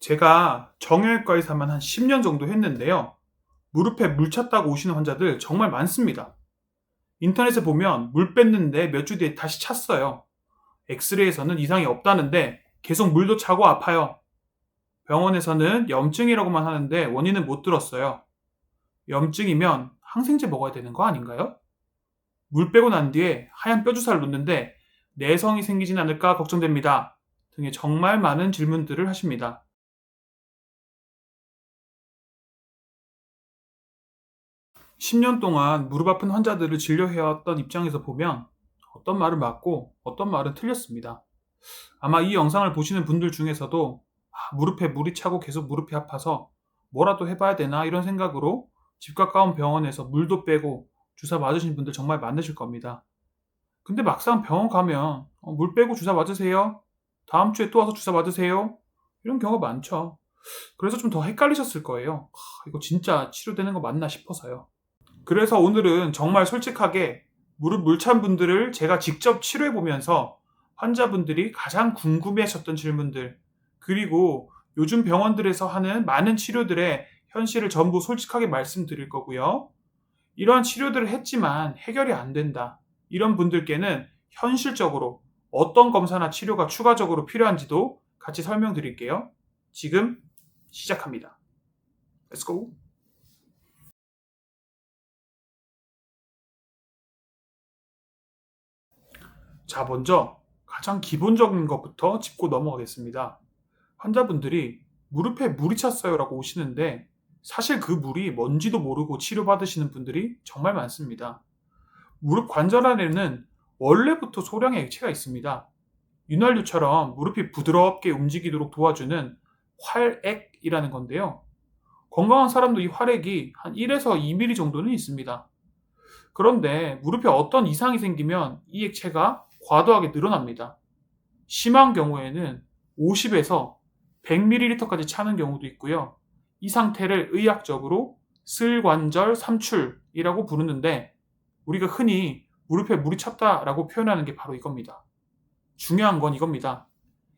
제가 정형외과에서만 한 10년 정도 했는데요. 무릎에 물 찼다고 오시는 환자들 정말 많습니다. 인터넷에 보면 물 뺐는데 몇 주 뒤에 다시 찼어요. 엑스레이에서는 이상이 없다는데 계속 물도 차고 아파요. 병원에서는 염증이라고만 하는데 원인은 못 들었어요. 염증이면 항생제 먹어야 되는 거 아닌가요? 물 빼고 난 뒤에 하얀 뼈주사를 놓는데 내성이 생기진 않을까 걱정됩니다. 등의 정말 많은 질문들을 하십니다. 10년 동안 무릎 아픈 환자들을 진료해왔던 입장에서 보면 어떤 말은 맞고 어떤 말은 틀렸습니다. 아마 이 영상을 보시는 분들 중에서도 무릎에 물이 차고 계속 무릎이 아파서 뭐라도 해봐야 되나 이런 생각으로 집 가까운 병원에서 물도 빼고 주사 맞으신 분들 정말 많으실 겁니다. 근데 막상 병원 가면 물 빼고 주사 맞으세요? 다음 주에 또 와서 주사 맞으세요? 이런 경우가 많죠. 그래서 좀 더 헷갈리셨을 거예요. 이거 진짜 치료되는 거 맞나 싶어서요. 그래서 오늘은 정말 솔직하게 무릎 물찬 분들을 제가 직접 치료해 보면서 환자분들이 가장 궁금해 하셨던 질문들, 그리고 요즘 병원들에서 하는 많은 치료들의 현실을 전부 솔직하게 말씀드릴 거고요. 이러한 치료들을 했지만 해결이 안 된다. 이런 분들께는 현실적으로 어떤 검사나 치료가 추가적으로 필요한지도 같이 설명드릴게요. 지금 시작합니다. Let's go. 자, 먼저 가장 기본적인 것부터 짚고 넘어가겠습니다. 환자분들이 무릎에 물이 찼어요라고 오시는데 사실 그 물이 뭔지도 모르고 치료받으시는 분들이 정말 많습니다. 무릎 관절 안에는 원래부터 소량의 액체가 있습니다. 윤활유처럼 무릎이 부드럽게 움직이도록 도와주는 활액이라는 건데요. 건강한 사람도 이 활액이 한 1에서 2mm 정도는 있습니다. 그런데 무릎에 어떤 이상이 생기면 이 액체가 과도하게 늘어납니다. 심한 경우에는 50에서 100ml까지 차는 경우도 있고요. 이 상태를 의학적으로 슬관절 삼출이라고 부르는데 우리가 흔히 무릎에 물이 찼다라고 표현하는 게 바로 이겁니다. 중요한 건 이겁니다.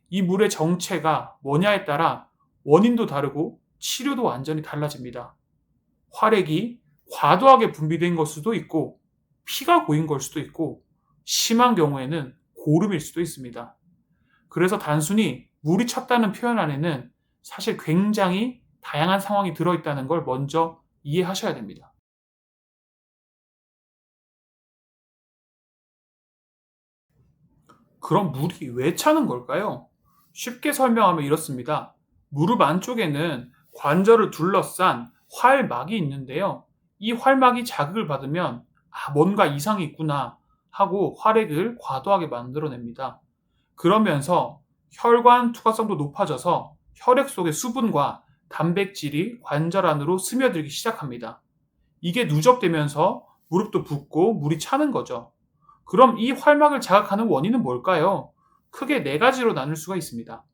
이 물의 정체가 뭐냐에 따라 원인도 다르고 치료도 완전히 달라집니다. 활액이 과도하게 분비된 걸 수도 있고 피가 고인 걸 수도 있고 심한 경우에는 고름일 수도 있습니다. 그래서 단순히 물이 찼다는 표현 안에는 사실 굉장히 다양한 상황이 들어있다는 걸 먼저 이해하셔야 됩니다. 그럼 물이 왜 차는 걸까요? 쉽게 설명하면 이렇습니다. 무릎 안쪽에는 관절을 둘러싼 활막이 있는데요. 이 활막이 자극을 받으면 뭔가 이상이 있구나 하고 활액을 과도하게 만들어냅니다. 그러면서 혈관 투과성도 높아져서 혈액 속의 수분과 단백질이 관절 안으로 스며들기 시작합니다. 이게 누적되면서 무릎도 붓고 물이 차는 거죠. 그럼 이 활막을 자극하는 원인은 뭘까요? 크게 네 가지로 나눌 수가 있습니다.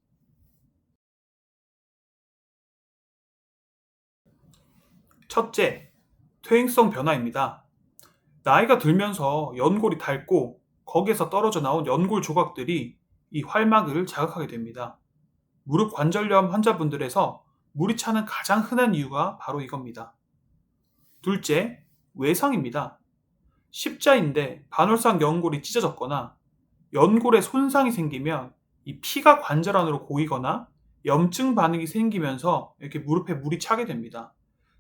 첫째, 퇴행성 변화입니다. 나이가 들면서 연골이 닳고 거기에서 떨어져 나온 연골 조각들이 이 활막을 자극하게 됩니다. 무릎 관절염 환자분들에서 물이 차는 가장 흔한 이유가 바로 이겁니다. 둘째, 외상입니다. 십자인대, 반월상 연골이 찢어졌거나 연골에 손상이 생기면 이 피가 관절 안으로 고이거나 염증 반응이 생기면서 이렇게 무릎에 물이 차게 됩니다.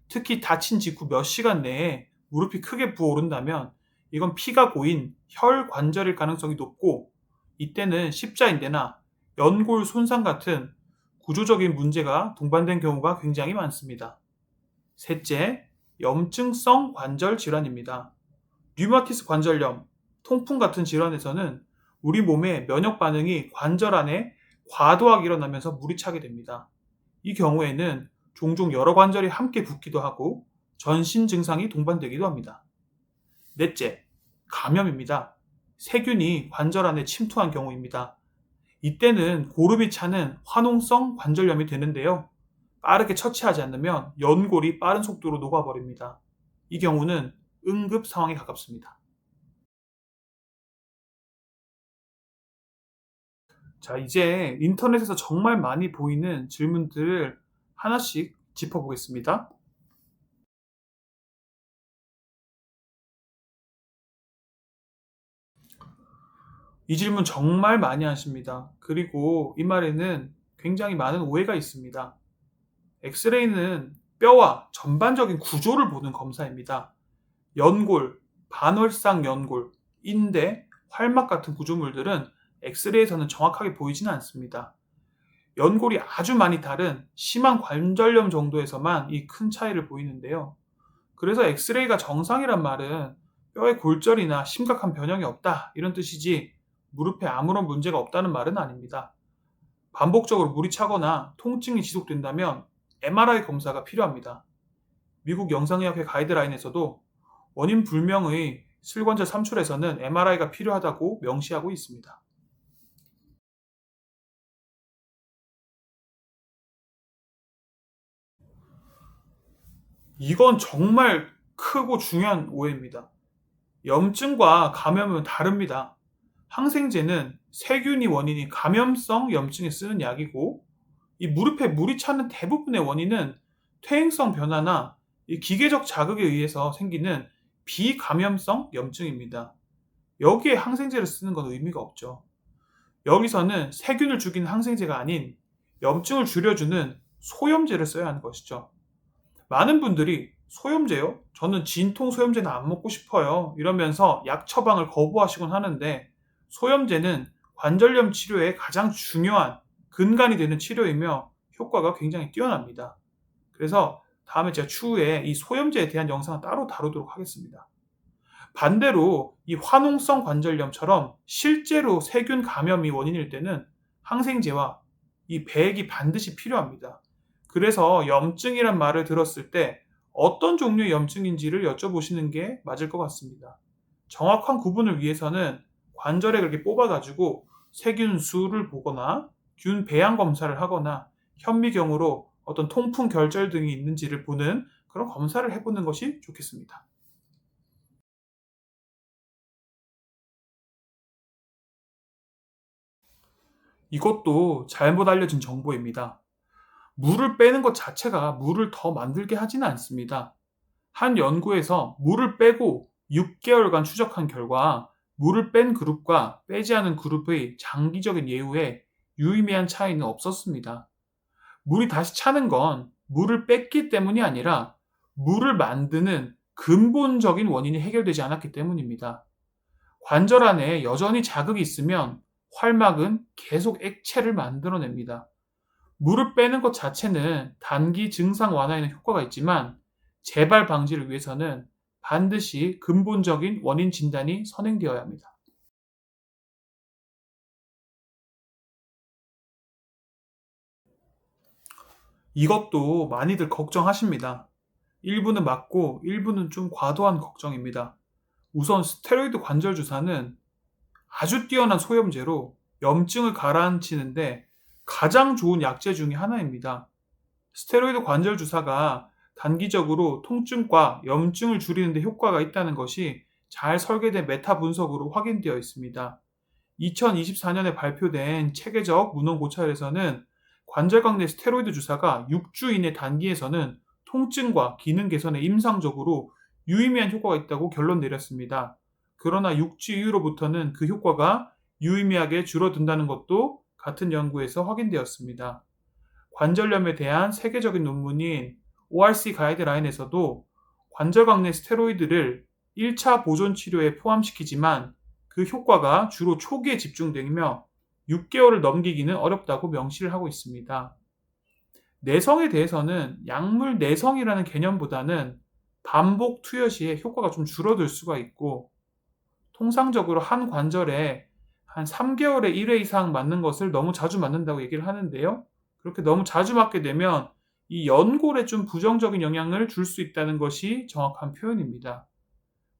특히 다친 직후 몇 시간 내에 무릎이 크게 부어오른다면 이건 피가 고인 혈관절일 가능성이 높고 이때는 십자인대나 연골 손상 같은 구조적인 문제가 동반된 경우가 굉장히 많습니다. 셋째, 염증성 관절 질환입니다. 류마티스 관절염, 통풍 같은 질환에서는 우리 몸의 면역 반응이 관절 안에 과도하게 일어나면서 물이 차게 됩니다. 이 경우에는 종종 여러 관절이 함께 붓기도 하고 전신 증상이 동반되기도 합니다. 넷째, 감염입니다. 세균이 관절 안에 침투한 경우입니다. 이때는 고름이 차는 화농성 관절염이 되는데요. 빠르게 처치하지 않으면 연골이 빠른 속도로 녹아버립니다. 이 경우는 응급 상황에 가깝습니다. 자, 이제 인터넷에서 정말 많이 보이는 질문들을 하나씩 짚어보겠습니다. 이 질문 정말 많이 하십니다. 그리고 이 말에는 굉장히 많은 오해가 있습니다. 엑스레이는 뼈와 전반적인 구조를 보는 검사입니다. 연골, 반월상 연골, 인대, 활막 같은 구조물들은 엑스레이에서는 정확하게 보이지는 않습니다. 연골이 아주 많이 다른 심한 관절염 정도에서만 이 큰 차이를 보이는데요. 그래서 엑스레이가 정상이란 말은 뼈에 골절이나 심각한 변형이 없다 이런 뜻이지 무릎에 아무런 문제가 없다는 말은 아닙니다. 반복적으로 물이 차거나 통증이 지속된다면 MRI 검사가 필요합니다. 미국 영상의학회 가이드라인에서도 원인 불명의 슬관절 삼출에서는 MRI가 필요하다고 명시하고 있습니다. 이건 정말 크고 중요한 오해입니다. 염증과 감염은 다릅니다. 항생제는 세균이 원인인 감염성 염증에 쓰는 약이고, 이 무릎에 물이 차는 대부분의 원인은 퇴행성 변화나 이 기계적 자극에 의해서 생기는 비감염성 염증입니다. 여기에 항생제를 쓰는 건 의미가 없죠. 여기서는 세균을 죽이는 항생제가 아닌 염증을 줄여주는 소염제를 써야 하는 것이죠. 많은 분들이 소염제요? 저는 진통 소염제는 안 먹고 싶어요. 이러면서 약 처방을 거부하시곤 하는데 소염제는 관절염 치료에 가장 중요한 근간이 되는 치료이며 효과가 굉장히 뛰어납니다. 그래서 다음에 제가 추후에 이 소염제에 대한 영상을 따로 다루도록 하겠습니다. 반대로 이 화농성 관절염처럼 실제로 세균 감염이 원인일 때는 항생제와 이 배액이 반드시 필요합니다. 그래서 염증이란 말을 들었을 때 어떤 종류의 염증인지를 여쭤보시는 게 맞을 것 같습니다. 정확한 구분을 위해서는 관절에 그렇게 뽑아가지고 세균 수를 보거나 균 배양 검사를 하거나 현미경으로 어떤 통풍 결절 등이 있는지를 보는 그런 검사를 해보는 것이 좋겠습니다. 이것도 잘못 알려진 정보입니다. 물을 빼는 것 자체가 물을 더 만들게 하지는 않습니다. 한 연구에서 물을 빼고 6개월간 추적한 결과 물을 뺀 그룹과 빼지 않은 그룹의 장기적인 예후에 유의미한 차이는 없었습니다. 물이 다시 차는 건 물을 뺐기 때문이 아니라 물을 만드는 근본적인 원인이 해결되지 않았기 때문입니다. 관절 안에 여전히 자극이 있으면 활막은 계속 액체를 만들어냅니다. 물을 빼는 것 자체는 단기 증상 완화에는 효과가 있지만 재발 방지를 위해서는 반드시 근본적인 원인 진단이 선행되어야 합니다. 이것도 많이들 걱정하십니다. 일부는 맞고 일부는 좀 과도한 걱정입니다. 우선 스테로이드 관절 주사는 아주 뛰어난 소염제로 염증을 가라앉히는데 가장 좋은 약제 중의 하나입니다. 스테로이드 관절 주사가 단기적으로 통증과 염증을 줄이는 데 효과가 있다는 것이 잘 설계된 메타 분석으로 확인되어 있습니다. 2024년에 발표된 체계적 문헌 고찰에서는 관절각 내 스테로이드 주사가 6주 이내 단기에서는 통증과 기능 개선에 임상적으로 유의미한 효과가 있다고 결론 내렸습니다. 그러나 6주 이후로부터는 그 효과가 유의미하게 줄어든다는 것도 같은 연구에서 확인되었습니다. 관절염에 대한 세계적인 논문인 ORC 가이드라인에서도 관절각 내 스테로이드를 1차 보존 치료에 포함시키지만 그 효과가 주로 초기에 집중되며 6개월을 넘기기는 어렵다고 명시를 하고 있습니다. 내성에 대해서는 약물 내성이라는 개념보다는 반복 투여 시에 효과가 좀 줄어들 수가 있고 통상적으로 한 관절에 한 3개월에 1회 이상 맞는 것을 너무 자주 맞는다고 얘기를 하는데요. 그렇게 너무 자주 맞게 되면 이 연골에 좀 부정적인 영향을 줄 수 있다는 것이 정확한 표현입니다.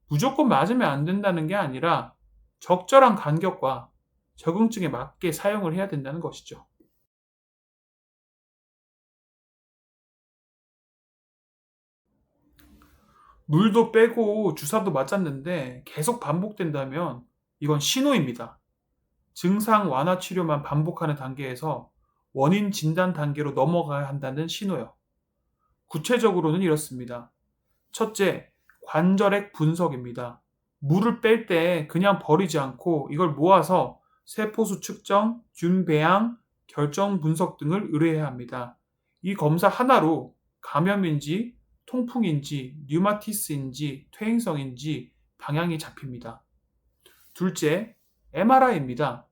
무조건 맞으면 안 된다는 게 아니라 적절한 간격과 적응증에 맞게 사용을 해야 된다는 것이죠. 물도 빼고 주사도 맞았는데 계속 반복된다면 이건 신호입니다. 증상 완화 치료만 반복하는 단계에서 원인 진단 단계로 넘어가야 한다는 신호요. 구체적으로는 이렇습니다. 첫째, 관절액 분석입니다. 물을 뺄 때 그냥 버리지 않고 이걸 모아서 세포수 측정, 균 배양, 결정 분석 등을 의뢰해야 합니다. 이 검사 하나로 감염인지, 통풍인지, 류마티스인지, 퇴행성인지 방향이 잡힙니다. 둘째, MRI입니다.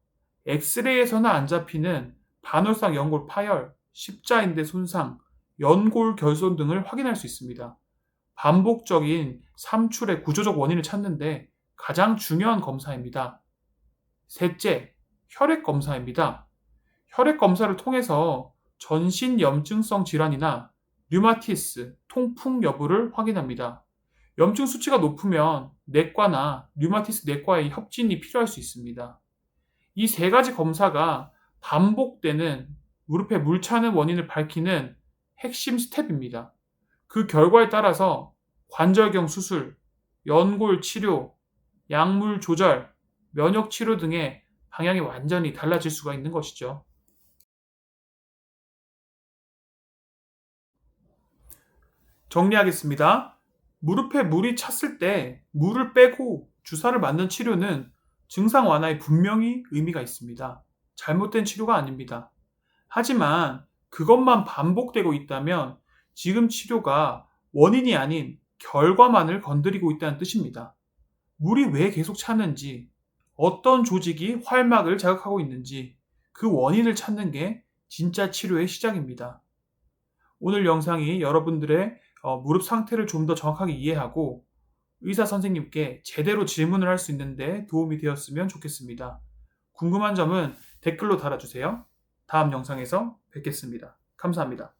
엑스레이에서는 안 잡히는 반월상 연골 파열, 십자인대 손상, 연골 결손 등을 확인할 수 있습니다. 반복적인 삼출의 구조적 원인을 찾는데 가장 중요한 검사입니다. 셋째, 혈액 검사입니다. 혈액 검사를 통해서 전신 염증성 질환이나 류마티스, 통풍 여부를 확인합니다. 염증 수치가 높으면 내과나 류마티스 내과의 협진이 필요할 수 있습니다. 이 세 가지 검사가 반복되는 무릎에 물 차는 원인을 밝히는 핵심 스텝입니다. 그 결과에 따라서 관절경 수술, 연골 치료, 약물 조절, 면역 치료 등의 방향이 완전히 달라질 수가 있는 것이죠. 정리하겠습니다. 무릎에 물이 찼을 때 물을 빼고 주사를 맞는 치료는 증상 완화에 분명히 의미가 있습니다. 잘못된 치료가 아닙니다. 하지만 그것만 반복되고 있다면 지금 치료가 원인이 아닌 결과만을 건드리고 있다는 뜻입니다. 물이 왜 계속 차는지, 어떤 조직이 활막을 자극하고 있는지 그 원인을 찾는 게 진짜 치료의 시작입니다. 오늘 영상이 여러분들의 무릎 상태를 좀 더 정확하게 이해하고 의사 선생님께 제대로 질문을 할 수 있는데 도움이 되었으면 좋겠습니다. 궁금한 점은 댓글로 달아주세요. 다음 영상에서 뵙겠습니다. 감사합니다.